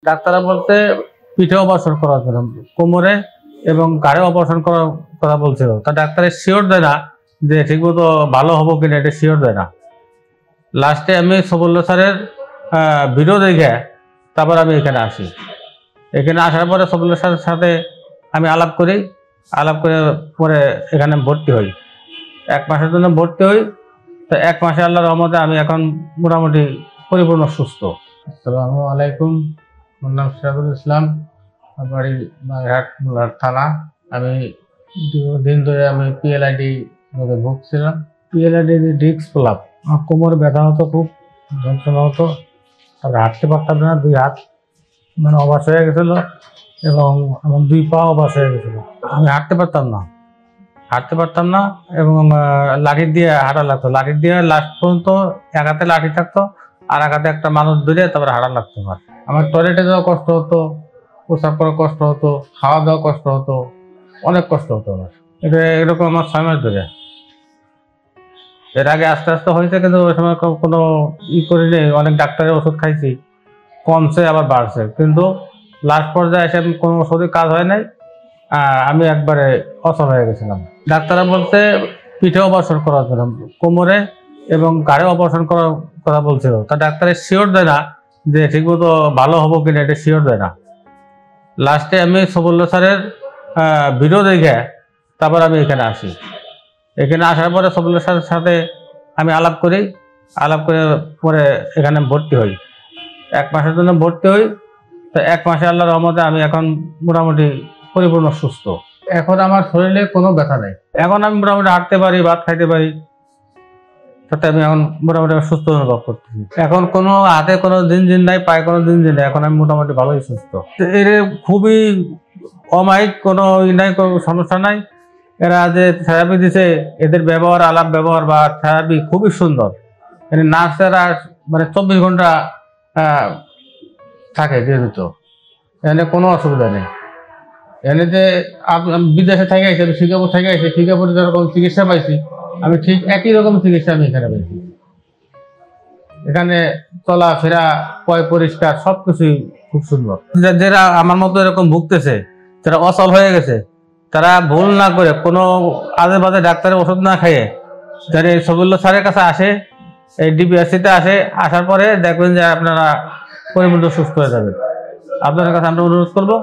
ডাক্তাররা বলতে পিঠে অপারেশন করার জন্য, কোমরে এবং ঘাড়ে অপারেশন করার কথা বলছিল। তা ডাক্তারের শিওর দেয় না যে ঠিকমতো ভালো হবো কিনা, এটা শিওর দেয় না। লাস্টে আমি সবুল্লা স্যারের ভিডিও দেখে তারপর আমি এখানে আসি। এখানে আসার পরে সবুল্লা স্যারের সাথে আমি আলাপ করি, আলাপ করে পরে এখানে ভর্তি হই। 1 মাসের জন্য ভর্তি হই। তো 1 মাসে আল্লাহর রহমতে আমি এখন মোটামুটি পরিপূর্ণ সুস্থ। আসসালামু আলাইকুম, আমার নাম সিরাজুল ইসলাম, বাড়ি বাগেরহাট মুলার থানা। আমি দীর্ঘদিন ধরে আমি পিএলআইডি রোগে ভুগছিলাম। পিএলআইডি ডিস্ক প্রলাপ, আমার কোমরে ব্যথা হতো, খুব যন্ত্রণা হতো, তারপরে হাঁটতে পারতাম না, 2 হাত মানে অবাস হয়ে গেছিলো এবং আমার 2 পা অবাস হয়ে গেছিলো। আমি হাঁটতে পারতাম না এবং লাঠি দিয়ে হাঁটা লাগতো। লাঠি দিয়ে লাস্ট পর্যন্ত এক হাতে লাঠি থাকতো আর এক হাতে একটা মানুষ ধরে তারপরে হাঁটা লাগতো। আমার টয়লেটে যাওয়া কষ্ট হতো, প্রস্রাব করা কষ্ট হতো, খাওয়া দাওয়া কষ্ট হতো, অনেক কষ্ট হতো আমার। এটা এরকম আমার 6 মাস ধরে। এর আগে আস্তে আস্তে হয়েছে, কিন্তু ওই সময় কোনো করিনি। অনেক ডাক্তারের ওষুধ খাইছি, কমছে আবার বাড়ছে, কিন্তু লাস্ট পর্যায়ে এসে কোনো ওষুধই কাজ হয় নাই। আমি একবারে অচল হয়ে গেছিলাম। ডাক্তাররা বলতে পিঠে অপারেশন করার জন্য, কোমরে এবং ঘাড়ে অপারেশন করার কথা বলছিল। তা ডাক্তারের শিওর দেয় না যে ঠিকমতো ভালো হবো কিনা, এটা শিওর দেয় না। লাস্টে আমি সবুল্লা স্যারের ভিডিও দেখে তারপর আমি এখানে আসি। এখানে আসার পরে সবুল্লা স্যারের সাথে আমি আলাপ করি, আলাপ করে পরে এখানে ভর্তি হই। 1 মাসের জন্য ভর্তি হই। তো 1 মাসে আল্লাহর রহমতে আমি এখন মোটামুটি পরিপূর্ণ সুস্থ। এখন আমার শরীরে কোনো ব্যথা নেই। এখন আমি মোটামুটি হাঁটতে পারি, ভাত খাইতে পারি, তাতে আমি এখন মোটামুটি সুস্থ অনুভব করতেছি। এখন কোনো হাতে কোনো জিনজিন নাই, পায়ে কোনো জিনজিন নাই, এখন আমি মোটামুটি ভালোই সুস্থ। এর খুবই অমায়িক, কোনো নাই, কোনো সমস্যা নাই। এরা যে থেরাপি দিছে, এদের ব্যবহার, আলাপ ব্যবহার বা থেরাপি খুবই সুন্দর। মানে নার্সেরা মানে 24 ঘন্টা থাকে যেহেতু, এখানে কোনো অসুবিধা নেই। এখানে যে বিদেশে থেকে আসে, সিঙ্গাপুর থেকে আসে, সিঙ্গাপুরে যেরকম চিকিৎসা পাইছি, আমি ঠিক একই রকম চিকিৎসা আমি এখানে পাইছি। এখানে চলাফেরা, পয় পরিষ্কার, সবকিছুই খুব সুন্দর। যারা আমার মতো এরকম ভুগতেছে, যারা অচল হয়ে গেছে, তারা ভুল না করে কোনো আজে বাজে ডাক্তারের ওষুধ না খাইয়ে যারা এই সবুল্লা স্যারের কাছে আসে, এই ডিপিআরসিতে আসার পরে দেখবেন যে আপনারা পরিপূর্ণ সুস্থ হয়ে যাবেন। আপনাদের কাছে আমরা অনুরোধ করবো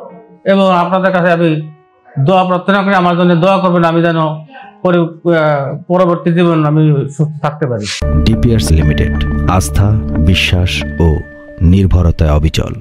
এবং আপনাদের কাছে আমি দোয়া প্রার্থনা করি, আমার জন্য দোয়া করবেন, আমি যেন পরবর্তী জীবন আমি সুস্থ থাকতে পারি। ডিপিআরসি লিমিটেড, আস্থা, বিশ্বাস ও নির্ভরতায় অবিচল।